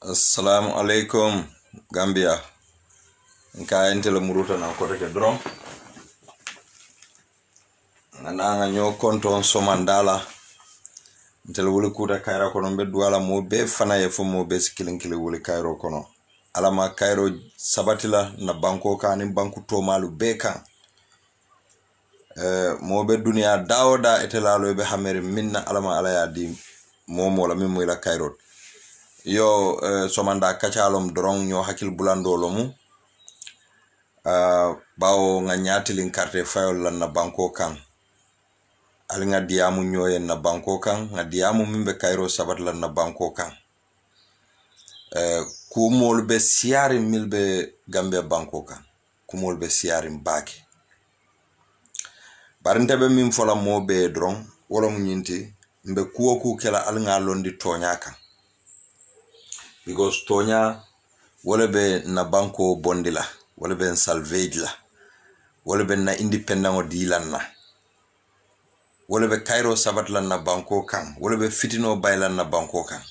Assalamu alaikum Gambia. Nka entele muruta na kote ke dron. Nga nyo konton somandala. Ntele wuli kuta kaira kono mbe duwala mo be fana ye fo mo be sikilinkili wuli kairo kono. Alama kairo sabatila na banko ka ni banku tomalu be kan. Mo be dunia daoda etelalo be hamere minna alama alaya di mo la mimo ila kairo. Yo somanda kachalom drong nyo hakil bulando lomu bawo nga nyatilin carte fayol lan na banko kan ali nga diamu nyoyen na banko kan nga diamu mimbe kairo sabat lan na banko kan kumol be siari milbe Gambia banko kan kumol be siari mbake barinte be mim fola mo be drong wala mu nyinti mbe kuoku kela ali nga londi tonya kan because tonya wala be na banko bondila wala be salvage la wala be na independent o dilan na wala be kairo sabat lan na banko kan wala be fitino baylan na banko kan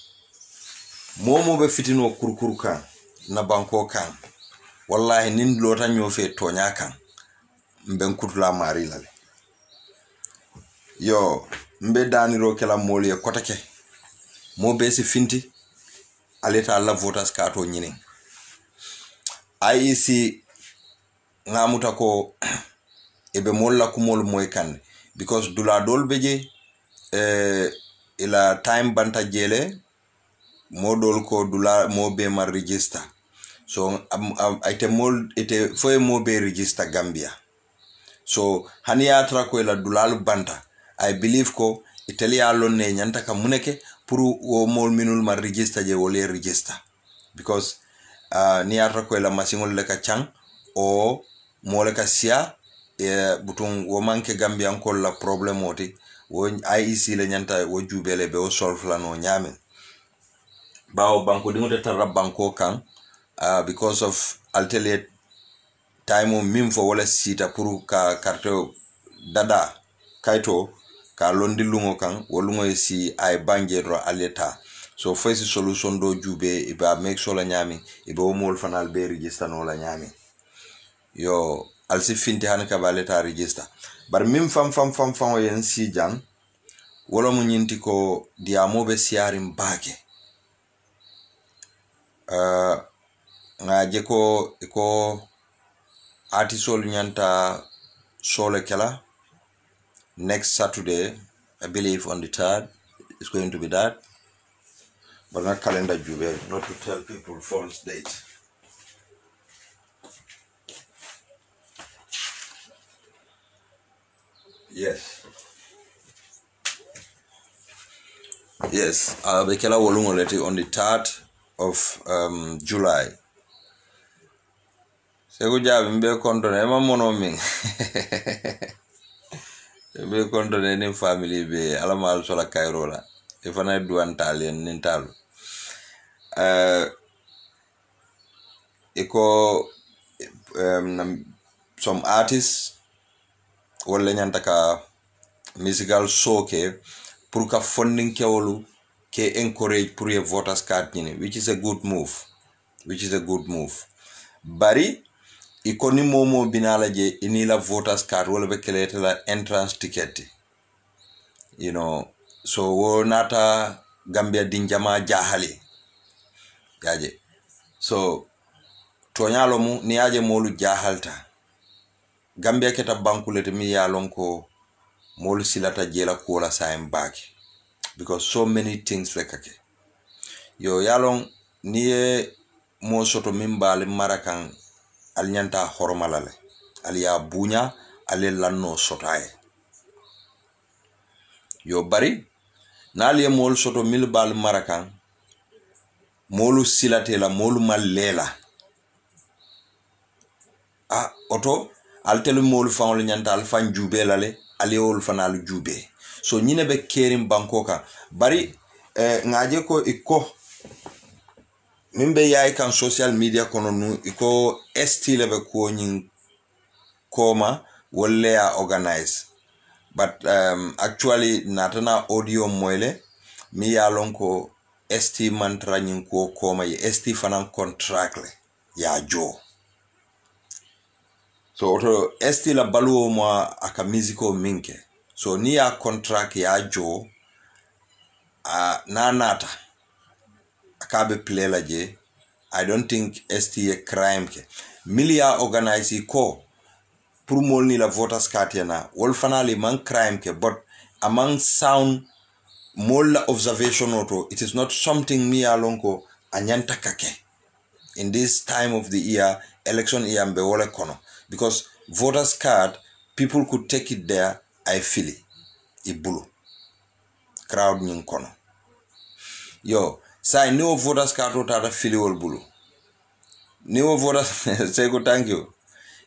momo be fitino kurkur kan na banko kan wallahi nin lota nyofe tonya kan mben kutula mari lale yo mbe daniro kala moli e kotake mo be si finti aleta la voters kato nyini IEC ngamuta ko ebe molla kumol moy kan because dula dol beje ila time banta jele modol ko dula mo be mar register so ite mol ite foye mo be register Gambia so haniya tra ko ila dula banta I believe ko Italia lonne nyanta ka muneke puru wo mol minul mar register je wole register because ni atra ko la masingol le ka chang o mole ka sia butun wo manke Gambia ankol la problem oti wo IEC le nyanta wo jubele be o solve la no nyame bawo banko dingote tarra banko kan because of alternate time mim fo wala sita puru ka carte dada kaito ka londi lungo kan wolungo si ay banjero aleta so first solution do jube iba make sure la nyami iba mol fanal be register no la nyami yo alsi finti han ka baleta register bar mim fam o yen si jan wala mu nyinti ko diamo be siari mbake ngaje ko artisol nyanta sole kala next Saturday, I believe on the 3rd, it's going to be that. But not calendar jube, not to tell people false date. Yes. Yes, Bekela Wolungoleti on the 3rd of July. Seguja mbe kontone ema monoming. Be konto ne family be alamal sola Cairo la ifana duan talien nintal iko some artists wala nyanta ka musical show ke pour ka funding kewolu ke encourage pour your voters card ni which is a good move bari ikoni momo binala je inila voters card wala be keleta la entrance ticket you know so wo nata Gambia dinjama jahali yaje so tonyalo mu ni aje molu jahalta Gambia keta bankulete mi yalon ko molu silata jela ko la saim back because so many things lekake yo yalon ni mo soto mimbali marakan al nyanta hormalale al ya bunya ale lanno sotaye yo bari nali mol soto milbal marakan molu silate la molu mallela oto altelu molu fawol nyanta al fan jube lale ale ol fanal jube so nyine be kerim bankoka bari ngaje ko iko mimbe yaay kan social media kono nu iko estile be ko nyin koma wolle ya organize but actually natana audio moile mi ya lonko ST mantra nyin ko koma ye ST fanan contract le ya jo. So oto ST la baluo mo aka musico minke. So ni ya contract ya jo na nata akabe play la je. I don't think ST a crime ke. Milia organize ko pour mol ni la voters card yana wol fanali man crime ke, but among sound mol observation auto, it is not something me alonko anyanta kake in this time of the year, election year mbe wole kono, because voters card people could take it there. I feel it ibulu crowd nyin kono yo say no voters card ota da fili wol bulu no voters say go thank you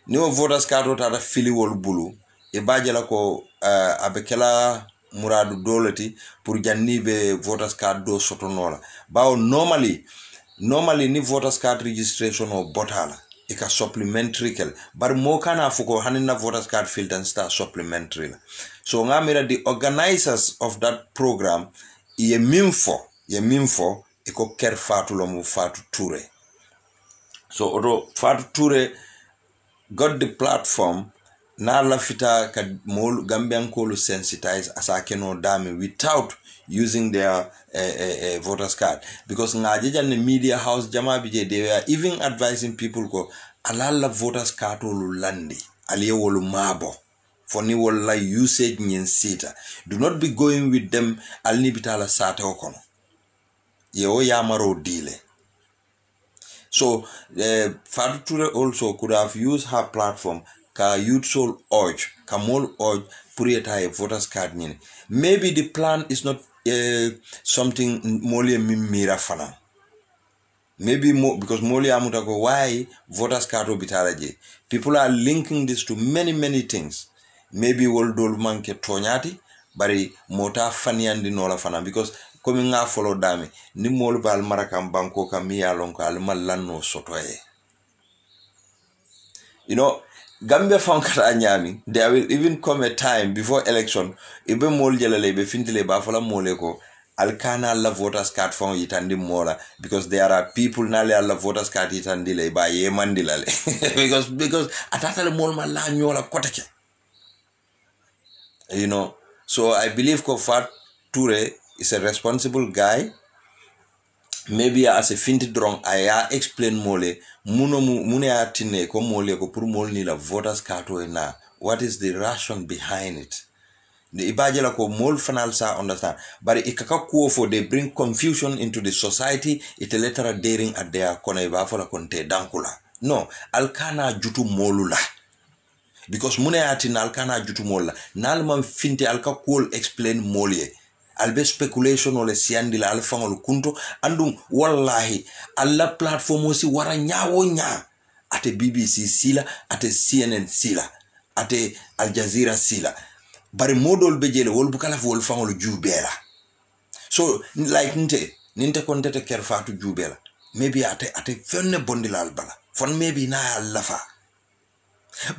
no voters card ota da fili wol bulu e bajela ko abekela muradu dolati pour jannibe voters card do sotonola bawo normally ni voters card registration o botala e ka supplementary kel bar mo kana fuko hanina voters card field and star supplementary la. So ngamira the organizers of that program ye minfo e ko ker Fatu Lomu Fatu Toure. So odo Fatu Toure got the platform na lafita ka mol Gambian ko sensitize asake no dame without using their voters card, because ngajeja ne media house jama bije they were even advising people ko alala voters card olu landi aliye wolu mabo for ni wala usage nyen sita. Do not be going with them alni bitala sate okono ye o yamaro dile. So Fatu Toure also could have used her platform ka youth soul urge ka mol urge purieta a voters card nyen. Maybe the plan is not something Moli mira fana. Maybe more because Moli amutako why voters card bitalaje. People are linking this to many things. Maybe woldol manke tonyati bari mota faniandi nola fana, because coming nga follow dami ni mol bal marakam banko kamia lonko almalanno sotoye. You know, Gambia found nyami, there will even come a time before election ibe mol jelale be fintile ba fola moleko alkana la voters card found yitandi mola, because there are people nale la voters card yitandi le ba yemandilale because atata mol mala nyola koteke. You know, so I believe Fatu Toure is a responsible guy. Maybe as a finti drong aya explain mole mune atine ko mole ko pour mol ni la voters card na what is the ration behind it. The ibajela ko mol fanal sa understand, but ikaka kuo for they bring confusion into the society. It a later daring at their kona ibafola konte dankula no alkana jutu molula, because mune atina alkana jutu mola nalman finti alka kuol explain molye albe speculation ole siandi la alfangol kunto andum wallahi alla platform osi wara nyawo nya ate BBC sila ate CNN sila ate Al Jazeera sila bari modol bejele wol bukala wol fangol jubela. So like ninte kontete ker Fatu jubela maybe ate fenne bondila albala fon maybe na allafa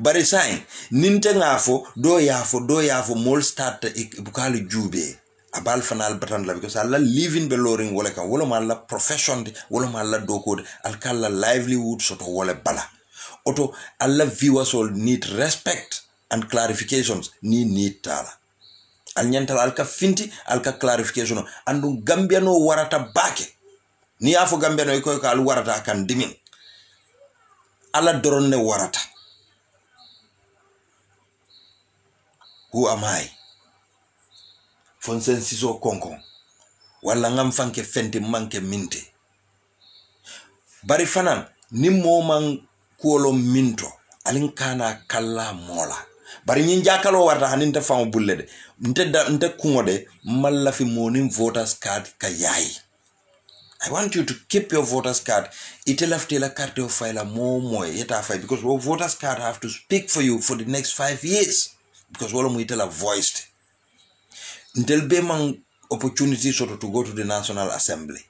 bari sai ninte ngafo do yafo mol start bukala jube abal fanal batan la, because alla living beloring wala kan wala malla profession wala malla dokod alkala livelihood soto wala bala oto alla viewers all need respect and clarifications ni need tala alnyantal alka finti alka clarification andu Gambia no warata bake ni afo Gambia no ko al warata kan dimin alla doron ne warata. Who am I? Fonsen siso konkon wala ngam fanke fente manke minte bari fanan ni moman kuolo minto alin kana kala mola bari nyin jakalo warta haninta famo bullede nte kungode malla fi monin voters card kayai. I want you to keep your voters card. Ite lafte la carte of file mo yeta file, because your voters card have to speak for you for the next 5 years, because wala mu itela voiced. Until Bema opportunity sort of to go to the National Assembly.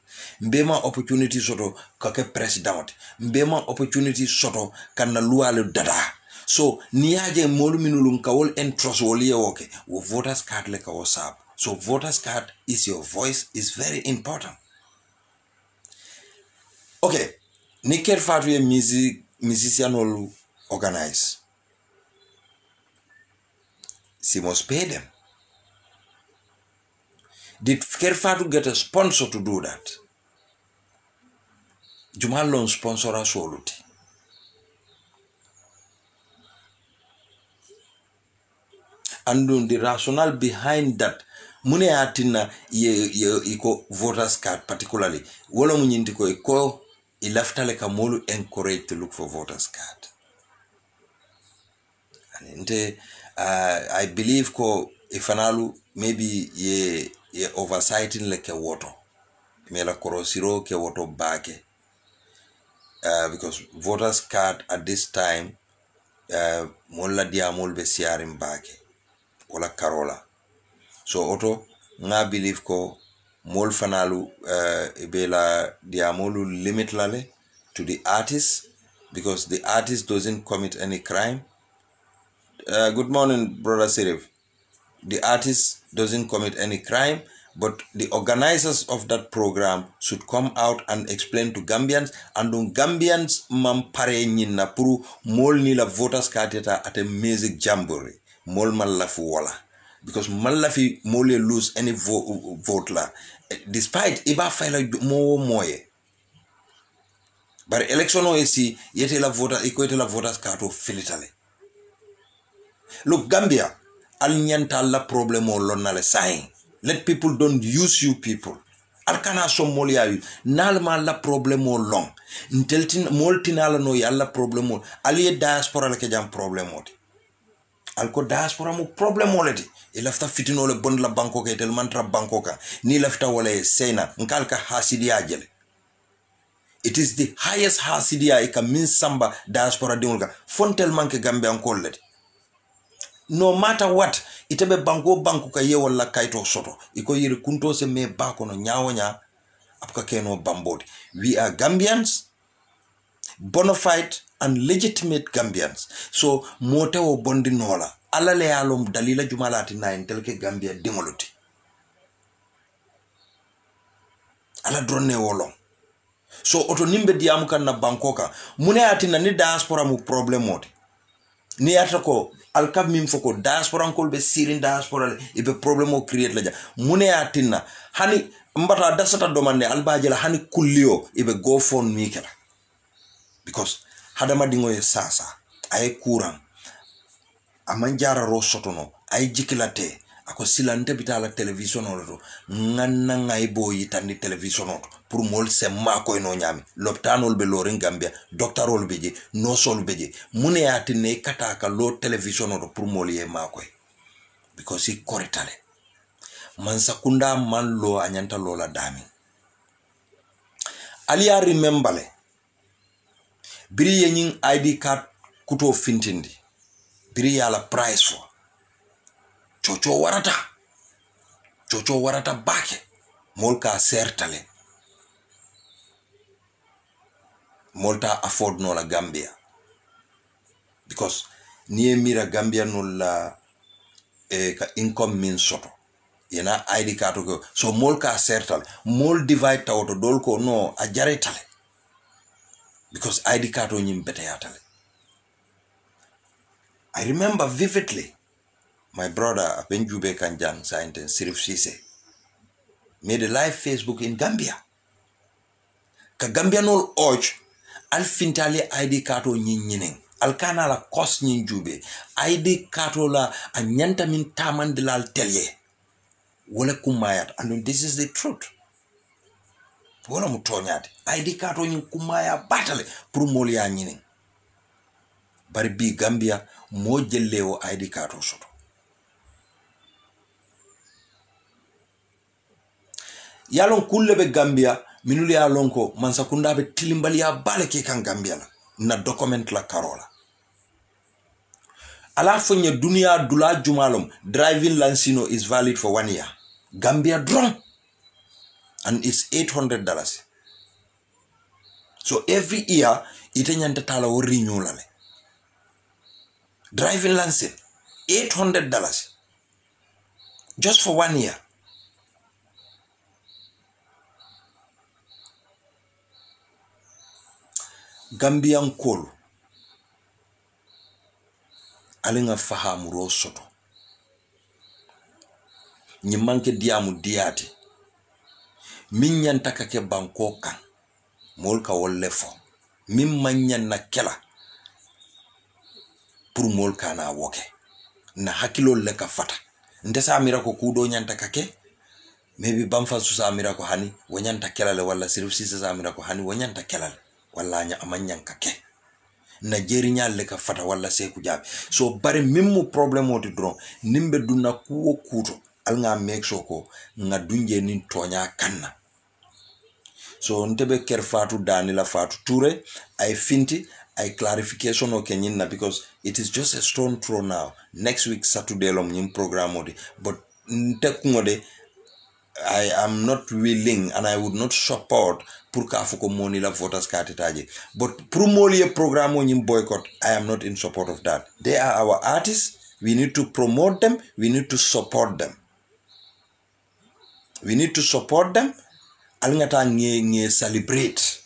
Mbema opportunity sort of kake president. Mbema opportunity sort of kana luale dada. So niaje molu minulung kawol entrust woli woke. Voters card leka wasap. So voters card is your voice is very important. Okay, ni ker fatu ye musician will organize. She must pay them. Did ker fatu get a sponsor to do that? Jumal loan sponsor a soluti. And the rationale behind that, mune atina iko voters card particularly. Wolo munyintiko iko ilaftale kamolu encourage to look for voters card. And I believe ko ifanalu maybe ye oversighting like a water. Mela korosiro ke water bake. Because voters card at this time molla diamol be siarim bake. Wala Karola. So auto nga believe ko mol fanalu bela diamolu limit lale to the artist because the artist doesn't commit any crime. Good morning, brother Sirif. The artist doesn't commit any crime, but the organizers of that program should come out and explain to Gambians, and on Gambians mampare nyina puru mol ni la voters kateta at a music jamboree mol malafu wala. Because Malafi mole lose any vote la. Despite iba file more moye. But election OAC yete la voter equate la voters kato filitale. Look, Gambia, al nyanta la problem o lonale sign. Let people don't use you people. Al kana so molia yu. Nalma la problem o long. Nteltin moltinala no ya la problem o. Aliye diaspora la ke jam problem o. Alko diaspora mu problem oleti ilafta fitino le bond la banko ka tel mantra banko ka ni lafta wala sena nkalka hasidia jele. It is the highest hasidia ika min samba diaspora dingulka fontel manke Gambia nkolleti. No matter what itebe banko ka ye wala kaito soto iko yiri kunto se me bako no nyawonya apka keno bambodi. We are Gambians, bona fide and legitimate Gambians. So mote o bondi nola ala le alom dalila jumalati na intelke Gambia dingoluti ala drone wolong. So oto nimbe diamu kan na Bangkoka mune atina ni diaspora mu problem oti ni atako alkab mim foko diaspora nkol be sirin diaspora ibe problem o create laja mune atina hani mbata dasata domande albajela hani kullio ibe go phone mikela because hadama dingo ye sasa ay kurang amanjara ro sotono ay jikilate ako silante bitala television oto nganna ngay boyi tandi television oto pour mol se mako no nyami loptanol be lorin Gambia doctorol beje no sol beje mune atine kataka lo television oto pour mol ye mako because he koritale man sakunda man lo anyanta lola dami aliya remember biri yenying ID card kuto fintindi biri yala price for chocho warata bake molka sertale molta afford no la Gambia because niye mira Gambia no la ka income min soto yena ID card ko so molka sertale mol divide tawto dolko no a jaretale because ID card on nyim beteyatale. I remember vividly my brother Benjube Kanjang Sainten Sirif Sise made a live Facebook in Gambia. Ka Gambia no urge al fintali ID card on nyinyin al kana la kos nyin jube ID card la anyanta min tamandilal telye wala kumayat and this is the truth. Wala mutonyati ID card on kumaya batale pour molia nyinin bari bi Gambia mo jelleo ID card soto yalon kulle be Gambia minuli yalon ko mansakunda be tilimbali ya baleke kan Gambia la na document la Karola ala fonye dunia dula jumalom driving lansino is valid for 1 year Gambia drum and it's $800. So every year itenyanta tala o renew lale driving license $800 just for 1 year. Gambian kolu alinga fahamu ro soto ñi manke diamu diati min ñanta ka ke banko kan mol ka wolle fo min manyan na kela pour mol kana woke na hakilo le ka fata ndesa amira ko kudo ñanta ka ke maybe bamfa su amira ko hani wanyanta kela le wala sirif sisa amira ko hani wanyanta kela wala nya amanyan ka ke na jeri le ka fata wala seku jabi so bari mimmu problem oti dron nimbe dunna kuwo kuto alnga make sure ko nga dunje nin tonya kanna so ntebe ker fatu dani la fatu ture I finti I clarification o kenyina because it is just a stone throw now next week Saturday lom nyim program odi but ntekungode I am not willing and I would not support pour ka fuko moni la voters card taje but pour moli program o nyim boycott I am not in support of that. They are our artists, we need to promote them, we need to support them. We need to support them. Alingata nge celebrate.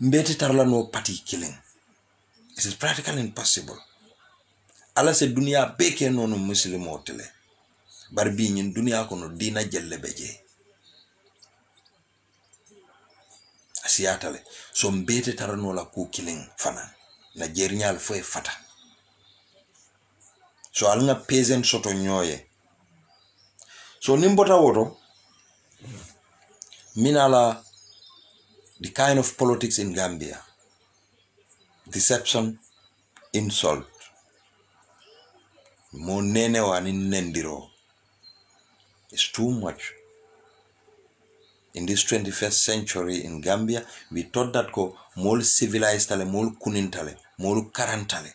Mbete tarla no party killing. It is practically impossible. Ala se dunia beke no muslim hotele. Barbi nyin dunia kono dina jelle beje. Asiatale. So mbete tarla no la ku killing fana. Na jernyal fo e fata. So alinga peasant soto nyoye. So nimbota woto minala the kind of politics in Gambia, deception, insult, monene wani nendiro is too much. In this 21st century in Gambia, we thought that ko mol civilized tale, mol kunintale, mol karantale,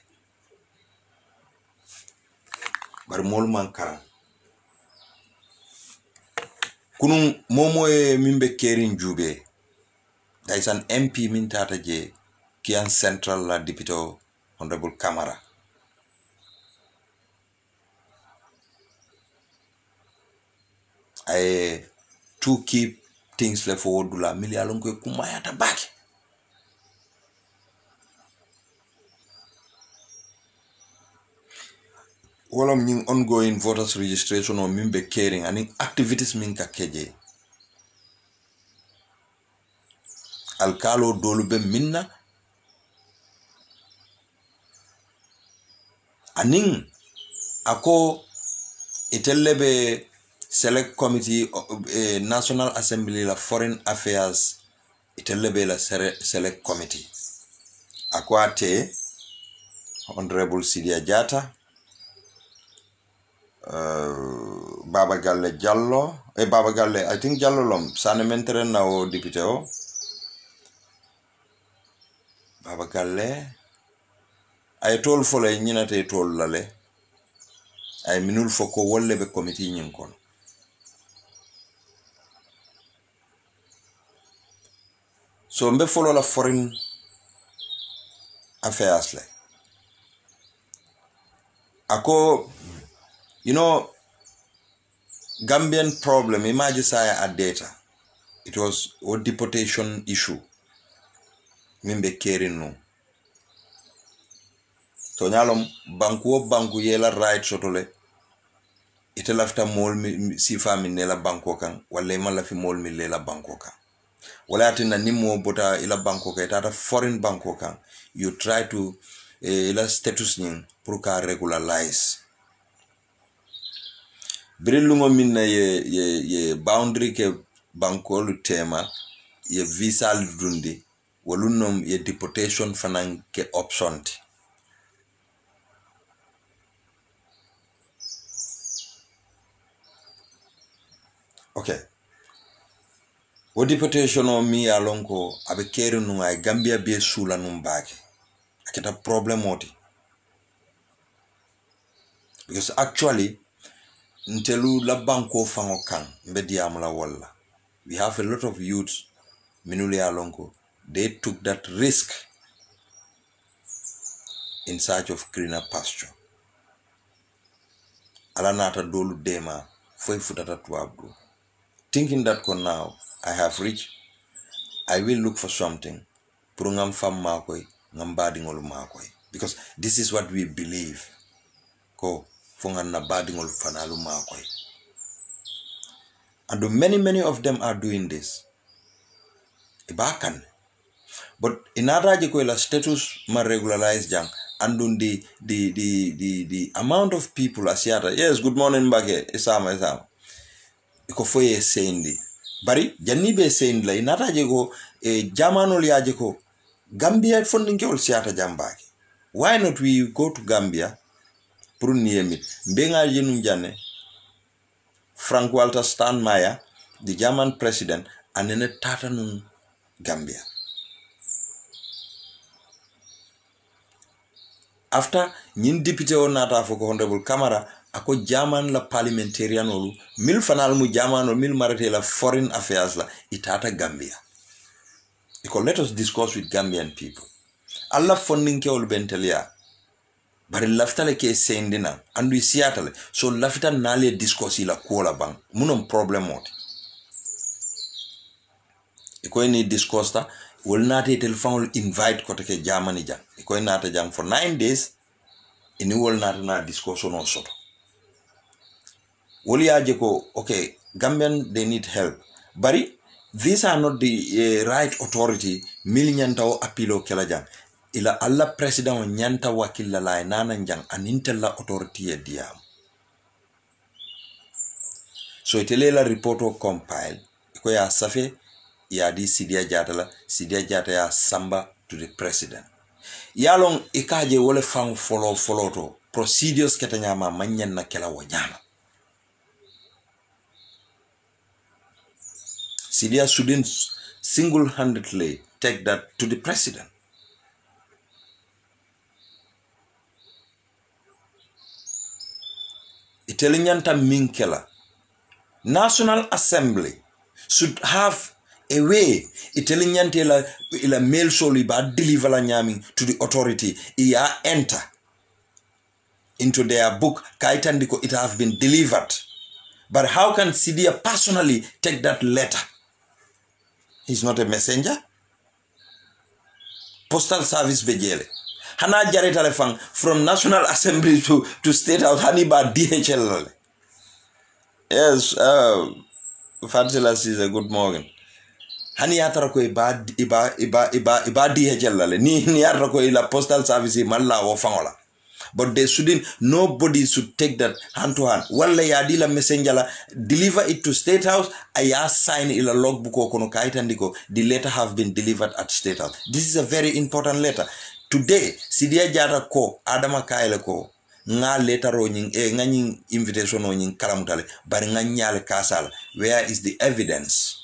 but mol man karan. Kunun momo e mimbe kerin jube. There is an MP min tata je Kian Central la Deputy Honorable Kamara. I to keep things left for Odula mili alongo kumaya tabaki. All of the ongoing voters registration or mimbe caring and activities minka keje. Alkalo dolube minna. Aning ako itelebe select committee National Assembly la Foreign Affairs itelebe la select committee. Ako ate Honorable Sidia Jata. Baba Galle Jallo Baba Galle I think Jallo lom sane mentere na o député o Baba Galle ay tol fole ñinate tol lale ay minul foko wolle be committee ñin kon so mbe folo la foreign affairs le ako you know, Gambian problem, imagine say a data. It was a deportation issue. Mimbe caring no. So nyalom banku yela right sotole. Ite lafta mol sifa minela banko kan. Wale man lafi mol milela banko kan. Wala atina nimo bota ila banko kan. Itata foreign banko kan. You try to ila status nying pruka regularize. Brilungo minna ye boundary ke bankolu tema ye visa dundi walunom ye deportation fanan ke option ti. Okay. Wo deportation o mi alonko abe kere nunga Gambia be sula numbake. Akita problem oti. Because actually Ntelu la banko fango kan mbedi amla walla. We have a lot of youths minuli alonko. They took that risk in search of greener pasture. Alanata dolu dema foi futata tuabdu. Thinking that now I have reached, I will look for something pour ngam fam makoy ngam badingol makoy, because this is what we believe ko fo nganna badingol fanalu makoy. And many of them are doing this ibakan, but inadaji ko la status ma regularize jang and the amount of people asiata. Yes, good morning Mbake isama iko foye sendi bari janni be sendi la inadaji ko jamano liaje ko Gambia funding ol siata jambaki. Why not we go to Gambia pour niemit mbenga jenu jane Frank Walter Steinmeier, the German president, and then Tatanun Gambia. After nyin deputy onata for Honorable Kamara, ako German la parliamentarian olu, mil fanal mu German or mil marate la foreign affairs la itata Gambia. Because let us discuss with Gambian people. Allah funding ke olu bentelia. Bari laftale ke sendina andu isiatale so lafita nale discourse ila kuola bang munom problem mode iko ni discourse ta will not telephone invite ko take Germany jang iko nata jang for 9 days ini will not na discourse no soto woli aje ko okay Gambian they need help bari these are not the right authority million taw apilo kala jang ila alla president nyanta wakilla la nana njang anintella authority diam so itelela report o compile ko ya safe ya di Sidia Jata ya samba to the president yalong ikaje wole fang follow to procedures ketanyama manyen na kela wanyama Sidia shouldn't single-handedly take that to the president. Italianta Minkela. National Assembly should have a way Italianta ila mail soli ba deliver la nyami to the authority iya enter into their book kaitandiko it have been delivered. But how can Sidia personally take that letter? He's not a messenger. Postal Service bejele. Hana jare telefang from National Assembly to State House haniba DHL. Yes, Fadila says a good morning. Hani atara ko iba DHL ni atara ko ila Postal Service malla wo fangola. But they shouldn't, nobody should take that hand to hand. Walla ya dila messenger la, deliver it to State House, aya sign ila logbook o kono kaitandiko, the letter have been delivered at State House. This is a very important letter. Today, Sidia Jata ko, Adama Kaile ko, nga letter o nying, nga nying invitation o nying kalamutale, bari nga nyale kasala. Where is the evidence?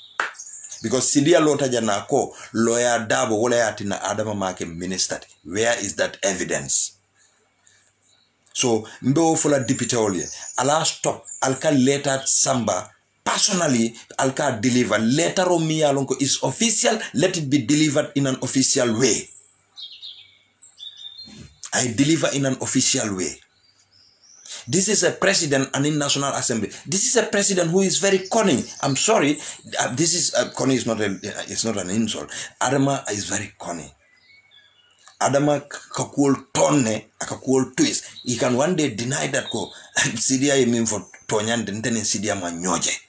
Because Sidia lota jana ko, lawyer Dabo, wala yatina Adama make minister. Where is that evidence? So, mbe fola deputy olye. Ala stop. Alka letter samba. Personally, alka deliver. Letter o mi alonko is official. Let it be delivered in an official way. I deliver in an official way. This is a president and in National Assembly. This is a president who is very cunning. I'm sorry. This is cunning is not it's not an insult. Adama is very cunning. Adama kakuol tonne, akakuol twist. He can one day deny that ko Sidia mean for Tonyan then Sidia manyoje.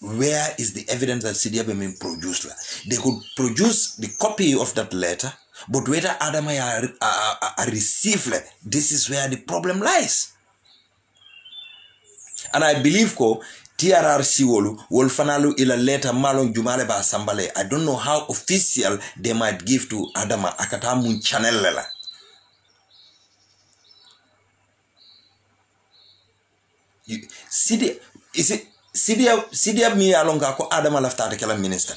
Where is the evidence that Sidia mean produced? They could produce the copy of that letter, but whether Adama are received, this is where the problem lies. And I believe ko TRRC will fanalu ila letter malong jumale ba sambale. I don't know how official they might give to Adama akatamu channel lela. Sidia mi alonga ko Adama lafta kala minister.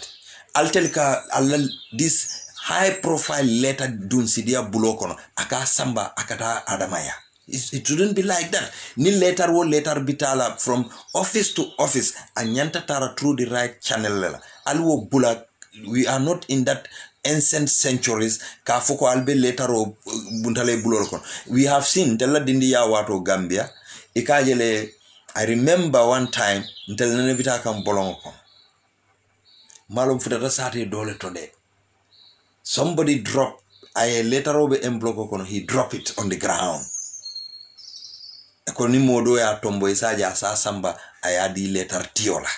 I'll tell you this high profile letter dun Sidia bulokono aka samba akata Adamaya. It shouldn't be like that. Ni letter bitala from office to office anyanta tara through the right channel. Alwo bula, we are not in that ancient centuries. Kafoko albe letter o buntale bulolkon. We have seen tella dindiya wato Gambia. Ikajele, I remember one time ntelene bita kam bolongo kon. Malum futata sati dole today. somebody drop a letter obe envelope kono, he drop it on the ground. Ko ni modo ya tombo isaja asa samba ayadi letter tiola.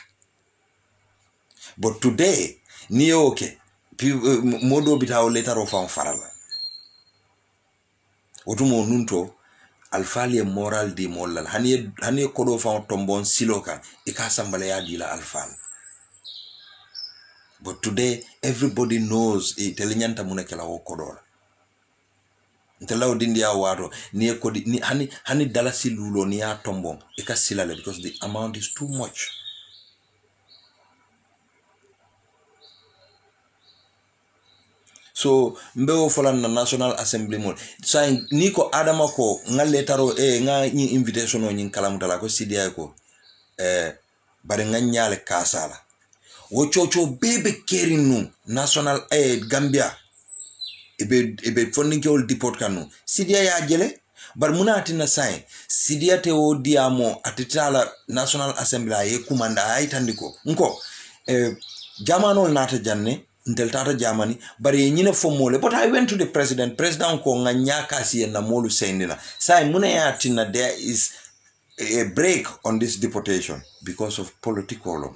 But today ni okay modo bitaw letter of farala. Otumo nunto alfali moral di molal hani kodo fa tombon siloka ikasambale ya dila alfal. But today everybody knows telinyanta munekela wokodola. Ntelaw dindi ya waro ni kodi ni hani dalasi lulo ni ya tombo ikasilale because the amount is too much. So mbeo folan na National Assembly mo sa niko adama ko nga letaro nga ni invitation o nyin kalamutala ko sidia ko bare nga nyale kasala wo chocho bebe kerinu National Gambia ebe funding ke ol deport kanu sidia ya jele bar munati na sai sidia te o diamo atitala National Assembly ay kumanda ay tandiko nko jamanol nata janne ntel tata Germany bari nyine fo mole. But I went to the president ko nga nyaka si na molu sendina sai mune ya tina there is a break on this deportation because of political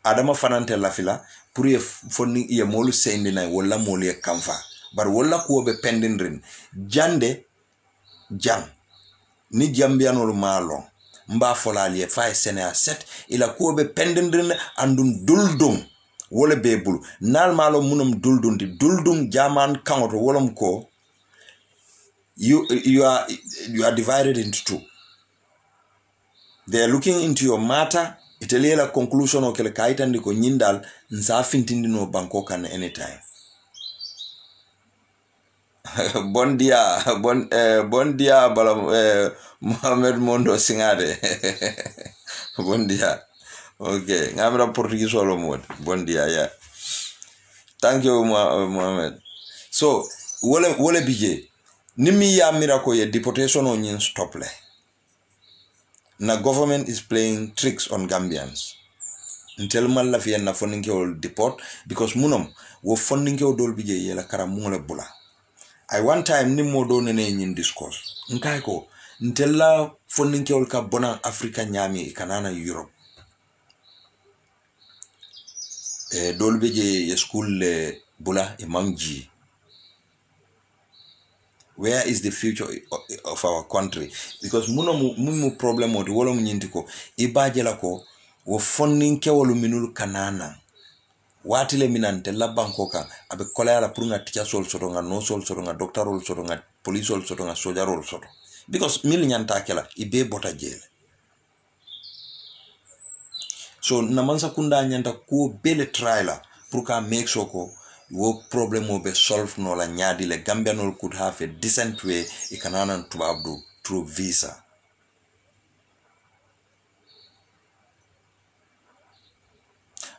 adama fanante la fila pour ye fonni ye molu sendina wala molu ye kamfa bar wala ko be pendindrin jande jam ni jambianol malo mba folali e fay sene set ila ko be pendindrin andun duldum wole bebulu nal malo munum duldum jaman kangoto wolom ko you are divided into two. They are looking into your matter itelela conclusion o kele kaita ndiko nyindal nsa fintindi no banko kan anytime. Bon dia bala Mohamed Mondo Singade. Bon dia. Okay, ngamra Portuguese solo mode. Bon dia, yeah. Thank you, Mohamed. So, wole bije. Nimi ya miracle ye deportation on yin stop le. Na government is playing tricks on Gambians. Until man la fiya na funding ke ol deport because munom wo funding ke dol bije ye la karamungole bula. I one time ni modo nene yin discourse. Nkai ko until la funding ke ol ka bona Africa nyami ikanana Europe. Dolbeje school bula imamji. Where is the future of our country? Because mumu problem odi wolo munyintiko ibaje lako wo funding ke wolo minul kanana watile minante la bankoka abe kola la purunga teacher sol sotonga no sol sotonga doctor sol sotonga police sol sotonga soldier sol soto because mil nyanta kala ibe bota jele. So namansa kunda nyanta ko bele trailer pour ka make sure ko wo problem will be solved no la nyadi le Gambian could have a decent way ikanana to abdu through visa.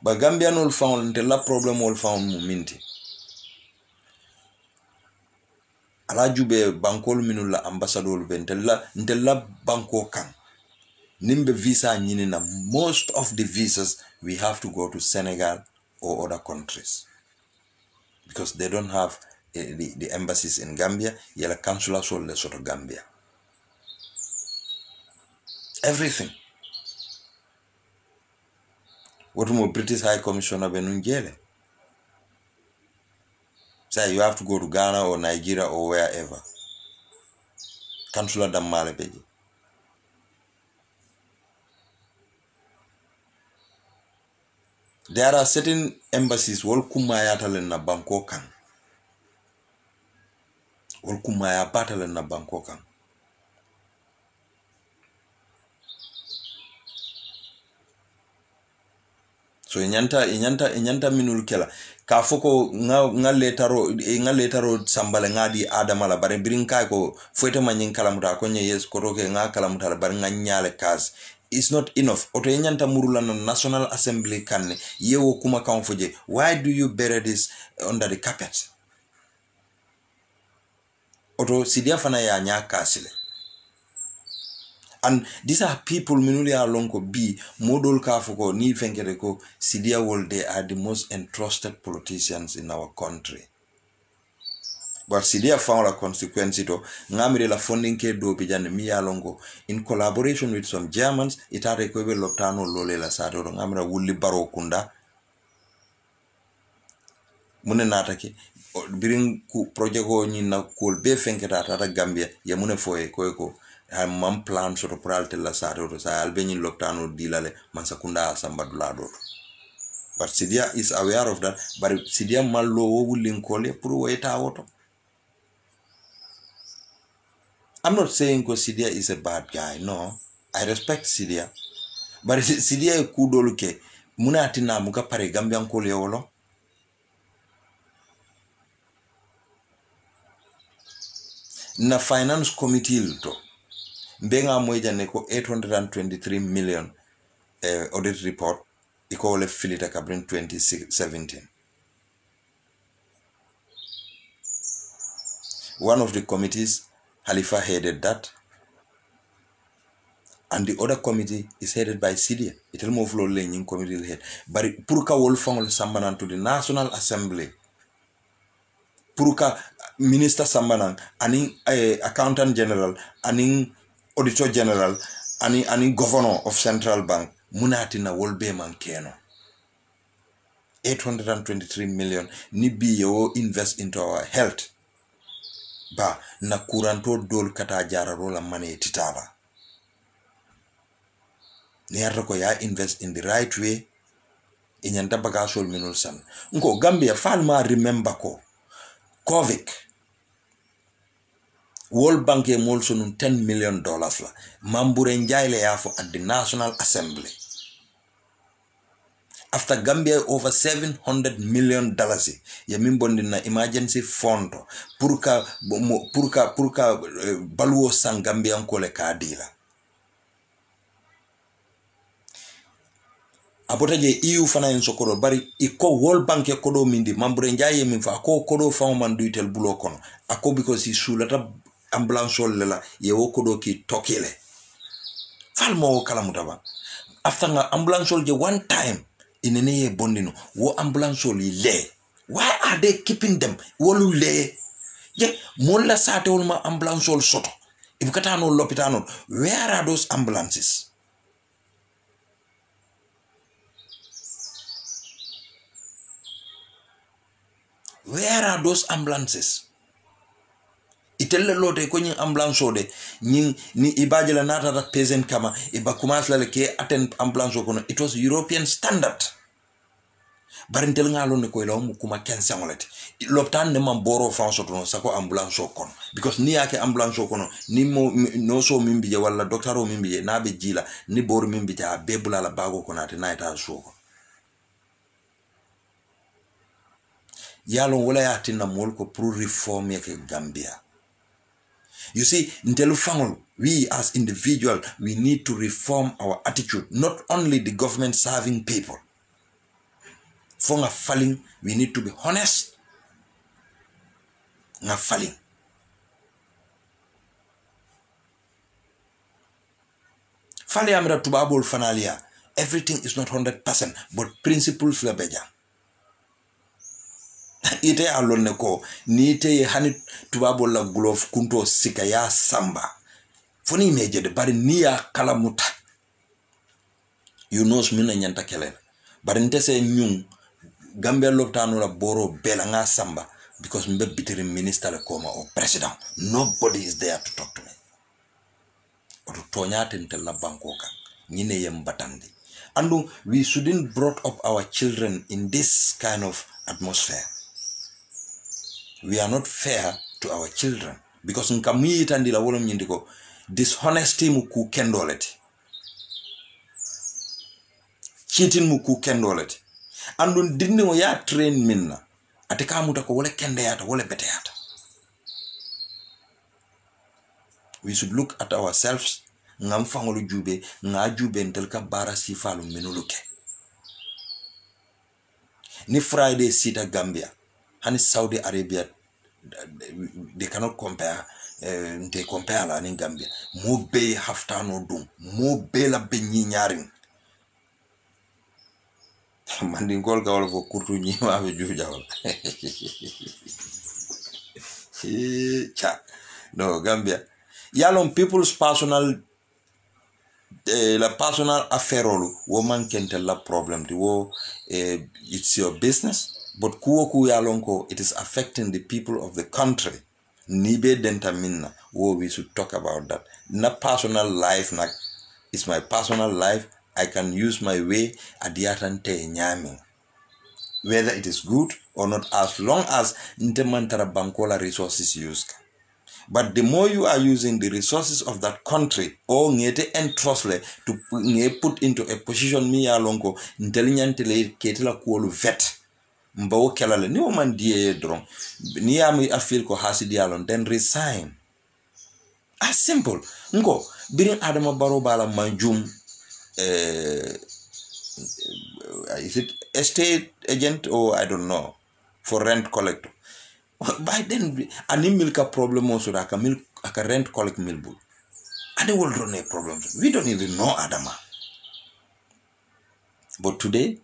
But Gambian will found the la problem will found muminti. Ala jube bankol minula ambassador be ntella banko kan. Nimbe visa nyinina most of the visas we have to go to Senegal or other countries. Because they don't have the embassies in Gambia, yela consular sol le soto Gambia. Everything. What more British High Commissioner Benungele? Say you have to go to Ghana or Nigeria or wherever. Consular damale peji. There are certain embassies wol kumaya talen na Bangkokan. Wol kumaya batalen na Bangkokan. So inyanta minul kela. Ka foko nga letaro sambale ngadi adamala bare brinka ko fuete manyin kalamuta ko nye yes koroke nga kalamuta bare nga nyale kaz. It's not enough. Oto enyanta murula na National Assembly kanne yewo kuma kamfoje. Why do you bury this under the carpet? Oto sidia fana ya nyaka sile. And these are people minuli alonko B model kafuko ni fenkereko Sidia World, they are the most entrusted politicians in our country. But Sidia found a consequence to ngamire la funding ke do pijan mi alongo in collaboration with some Germans it are rekobe loptano lole la sato ngamira wuli baro kunda mune natake birin ku project ko ni na ko be fenketa tata Gambia ya mune foye ko mam plan soto pralte la sato sa albeni loptano dilale man sakunda sambadula do. But Sidia is aware of that, but Sidia malo wulin kole puru weta auto. I'm not saying Sidia is a bad guy, no. I respect Sidia. But Sidia kudo luke muna atina muka pare Gambian kole wolo. Na finance committee luto. Mbenga mweja neko 823 million audit report. Iko ole filita kabrin 2017. One of the committees, Halifa headed that. And the other committee is headed by Sidia. It will move slowly in committee head. But Puruka Wolfang Sambanan to the National Assembly. Puruka Minister Sambanan, aning Accountant General, aning Auditor General, aning Governor of Central Bank. Munatina Wolbe Mankeno. 823 million. Nibi yo invest into our health. Ba na kuranto dol kata jara rola mane titaba. Niyarako ya invest in the right way. Inyanta bagasol minul san. Nko Gambia falma remember ko. COVID. World Bank e molso nun $10 million la. Mambure njaile yafo at the National Assembly. After Gambia over $700 million ya mimbondi na emergency fund purka baluo sang Gambia nkole kadila. Abotaje EU fana nsokoro bari iko World Bank ya kodo mindi mambure njaye minfa ako kodo fa mandu itel bulo kono ako because he sulata ambulance lela ye wo kodo ki tokile falmo kala mutaba after nga ambulance je one time inene bondino wo ambulance le why are they keeping them wolu le ye molla sate wolma ambulance soto ibukata no lopitano where are those ambulances? Where are those ambulances? Itelle lote kwenye ambulance de ni ibajela nata da peasant kama iba kumas la ke attend ambulance kono it was European standard. Barintel ngalo ne ko law mu kuma ken sangolete loptan ne man boro fanso to sako ambulance kono because ni yake ambulance kono ni mo no so mimbi wala doctor o mimbi na be jila ni boro mimbi ta bebula la bago kono ate na ita soko yalo wala ya tinna mol ko pour reform yake Gambia. You see, we as individuals, we need to reform our attitude, not only the government serving people. For falling, we need to be honest. Nga falling. Fali amra tubabol fanalia. Everything is not 100%, but principles la beja. Ite alone ko ni te hani tubabo la glove kunto sika ya samba foni meje de bari ni ya kalamuta you knows mina nyanta kelen bari ntese nyung Gambia loptano la boro bela nga samba because mbe bitiri minister le koma or president nobody is there to talk to me or to tonyate ntella bankoka nyine yembatandi and we shouldn't brought up our children in this kind of atmosphere. We are not fair to our children because nkamui itandila wolo mnyindiko dishonesty muku kendoleti cheating muku kendoleti andun dinni wo ya train minna atika muta ko wole kende yata wole bete yata. We should look at ourselves ngam fangolu jube nga jube ntelka bara sifalu menuluke ni Friday sita Gambia and Saudi Arabia, they cannot compare nte compare la ni Gambia mo be haftano dum mo be la be nyaring mandi gol gawol ko kurtu nyima be juja wala cha no Gambia yalon people's personal la personal affaire wo mankente la problem di wo it's your business but ku yalon ko it is affecting the people of the country nibe denta minna wo we should talk about that na personal life nak is my personal life. I can use my way adiatante nyami whether it is good or not as long as ntemantara bankola resources used. But the more you are using the resources of that country or ngete entrustle to put into a position mi alonko intelligent le ketela kuolu vet mbawo kelale ni o man die dron ni ami afil ko hasidi alon then resign. As simple ngo birin Adama Barrow bala manjum is it estate agent or I don't know for rent collector. By then ani milka problem also aka milk aka rent collect milbul ani will run a problem. We don't even know Adama, but today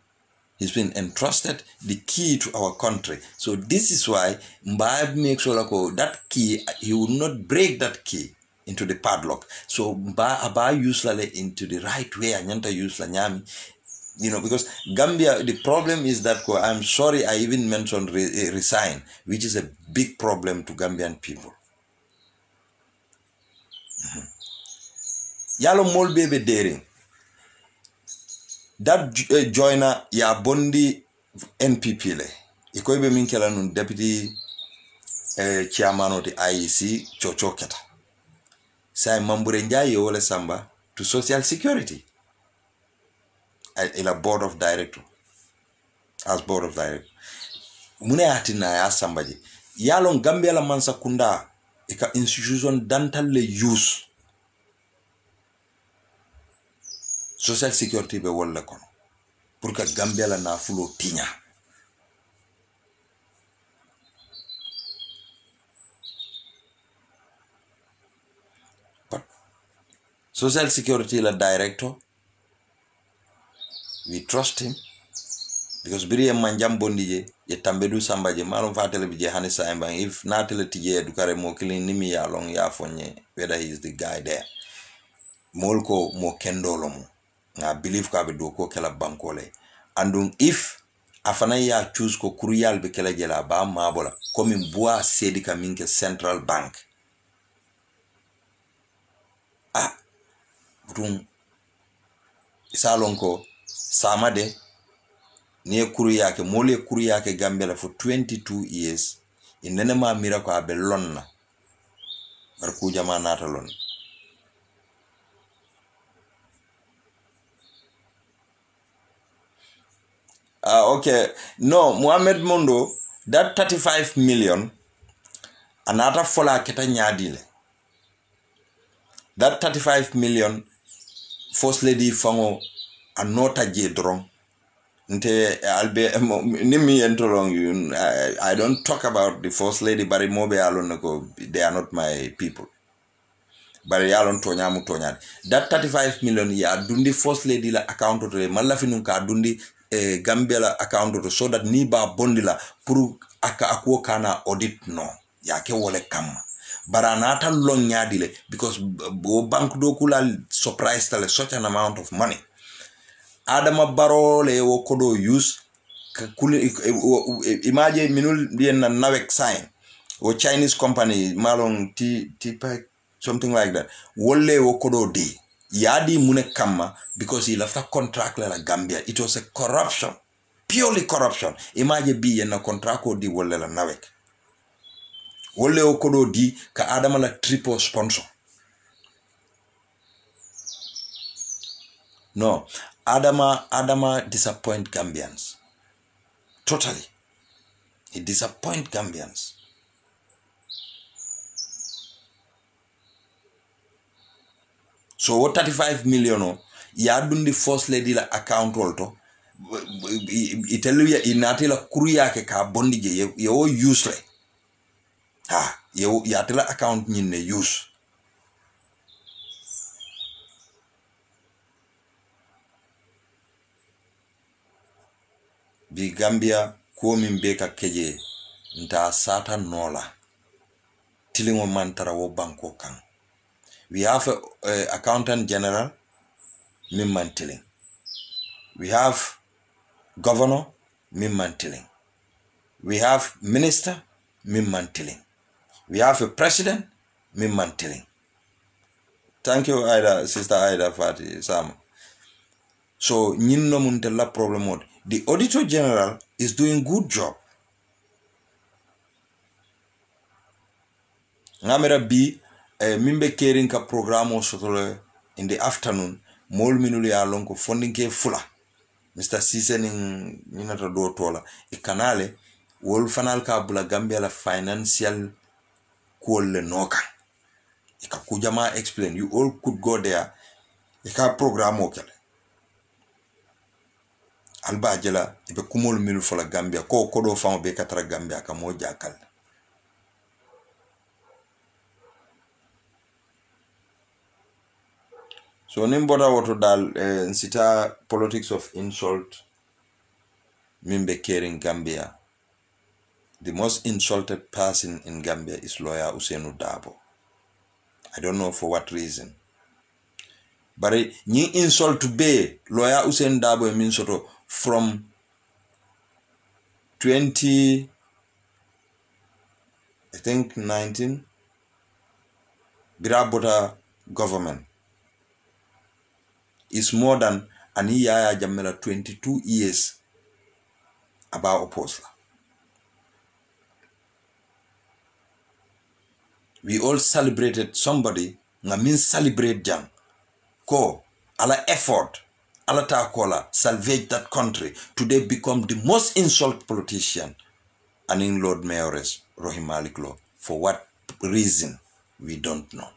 he's been entrusted the key to our country. So this is why Mbaye makes sure that key, he will not break that key into the padlock. So Mbaye use into the right way and Nyanta use la nyami. You know, because Gambia, the problem is that I'm sorry I even mentioned resign, which is a big problem to Gambian people. Yalo mol bebe daring. That joiner ya bondi NPP le. Iko ibe minkela nun deputy chairman of the IEC Chocho Keta. Say Mambure Njaye wole samba to social security. In a board of director. As board of director. Mune atina ya somebody. Yalon Gambia la mansa kunda eka institution dantal le use social security be wala kono pour que Gambia la na fulo tinya. But social security la director, we trust him because biri manjam bondije ye tambedu sambaje malum fatele bije hanisa emba if natele tije dukare mo kilin nimi ya long ya fonye whether he is the guy there molko mo kendolo mo na believe ka be do ko kala bankole andung if afana ya choose ko kuriyal be kala jela ba mabola comme bois sedika minke central bank butum isalonko samade ne kuriya ke mole kuriya ke Gambia for 22 years inene ma mira ko abe lonna bar ku jama nata lon. Okay, no, Mohamed Mondo, that 35 million anata fola keta nyadile. That 35 million first lady fango anota jedron. Nte albe nimi entolong you. I don't talk about the first lady bari mobe alon ko they are not my people. Bari alon tonya mu tonya. That 35 million ya dundi first lady la account to malafinu ka dundi Gambia la account to so that ni ba bondila pour aka akwo kana audit no yake wole kam baranata long nyadile because bank do kula surprise tale such an amount of money. Adama Barrow le wo kodo use imagine minul bien na nawek sign or Chinese company malong t something like that wolle wo kodo di yadi mune kama because he left a contract la Gambia. It was a corruption, purely corruption. Imagine be na contract di wolle la nawek wolle wo kodo di ka Adama la triple sponsor. No, Adama disappoint Gambians. Totally. He disappoint Gambians. So what 35 million ya dundi first lady la account holto iteluya inatila kuru yake ka bondi je yo useless. yow yatela account nyinne use bi Gambia ko min be ka keje nta sata nola tilingo mantara wo banko kan we have a accountant general min mantiling we have governor min mantiling we have minister min mantiling we have a president min mantiling. Thank you Aida, sister Aida Fati Sam. So nyinno muntella problem. The auditor general is doing good job. Ngamera bi mimbe caring ka programo sotole in the afternoon mol minuli ya lonko funding ke fula Mr. Seasoning minata do tola e kanale wol fanal ka bula Gambia la financial le noka e ka kujama explain you all could go there e ka programo kele alba jela ibe kumol milu fola Gambia ko do famo be katara Gambia ka mo jakal. So nimboda woto dal nsita politics of insult mimbe caring Gambia. The most insulted person in Gambia is lawyer Ousainou Darboe. I don't know for what reason. But ni insult to be lawyer Ousainou Darboe means sort of from 20 I think 19 Birabota government is more than Yaya Jammeh 22 years about opposed. We all celebrated somebody nga mean celebrate jam ko ala effort ala ta kola salvage that country today become the most insult politician and in Lord Mayoress Rohey Malick Lowe. For what reason we don't know.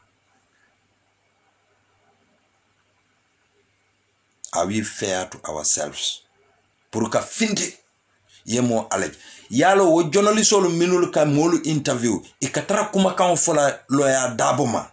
Are we fair to ourselves? Puruka finde yemo alej yalo wo journalist olu minul ka molu interview ikatara kuma kan fola lawyer Daboma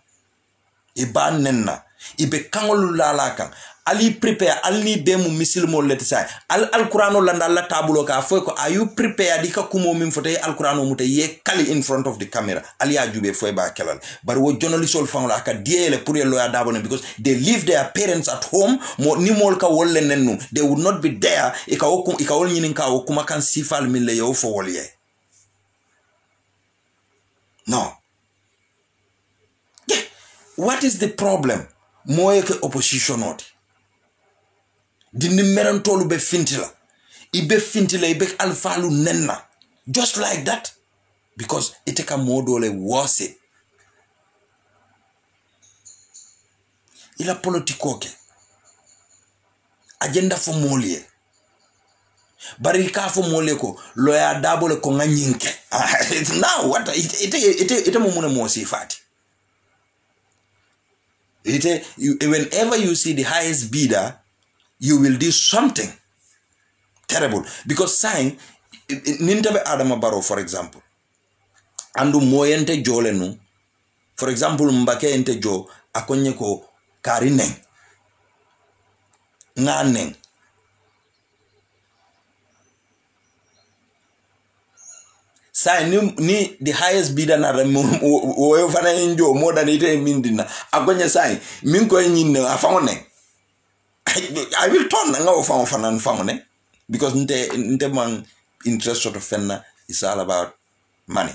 iba nenna ibe kangolu lala kan ali prepare ali be mu misil mo letisa al qur'ano landa la tabulo ka fo ko are you prepared ka kumo min fote al qur'ano muta ye kali in front of the camera ali ajube fo ba kelal but wo journalist ol fangla ka diele pour lawyer Daboma because they leave their parents at home mo ni mol ka wolle nennu they would not be there ika wol nyinin ka wo kuma kan sifal min le yo fo wolye no yeah. What is the problem moye ke opposition oti dindi merantolu be fintila ibe fintila ibe alfalu nenna just like that because iteka modole worse ila politiko ke agenda fo molie bari ka fo molie ko lawyer Dabole ko nganyinke now what ite mo muna mo sifati whenever you see the highest bidder you will do something terrible because saying nintabe Adama Barrow for example andu moyente jole nu for example mbake ente jo akonye ko karinen nganen say ni the highest bidder na wo fana enjo more than ite mindina akonye say min ko nyinne afawone I will turn nga ofan fanan famone because nte man interest sort of fenna is all about money.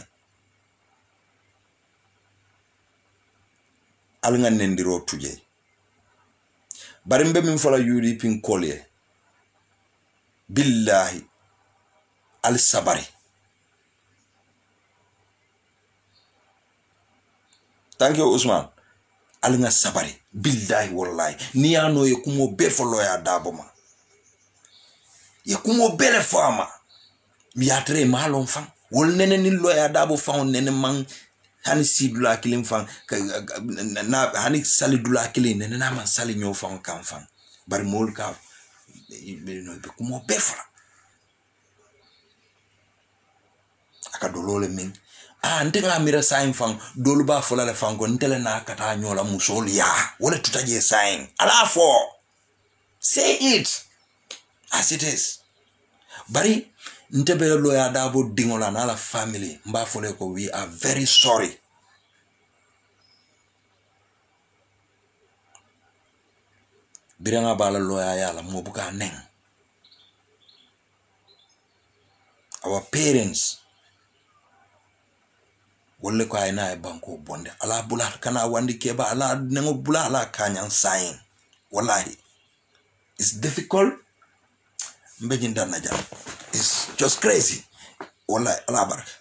Alnga nendiro tuje. Barimbe min fala yuri pin kolye. Billahi al sabari. Thank you Usman. Alnga sabari billahi wallahi ni ano ye kumo be fo lawyer Daboma ye kumo bele fama mi atre malon fan wol nene ni lawyer Darboe fan nene man hani sidula kilin fan na hani salidula kilin nene na man sali nyo fan kan fan bar mol ka no be kumo be fa aka dolole min ntenga mira sign fang dolu ba fola le fango ntele na kata nyola musol ya wala tutaje sign ala fo say it as it is bari ntebe lo ya dabo dingola na la family mba fole ko we are very sorry biranga bala lo ya la mo buka neng our parents wolle ko ay na e banko bonde ala bula kana wandi keba ala nengo bula ala kanyan sign wallahi it's difficult mbejinda naja it's just crazy wallahi ala baraka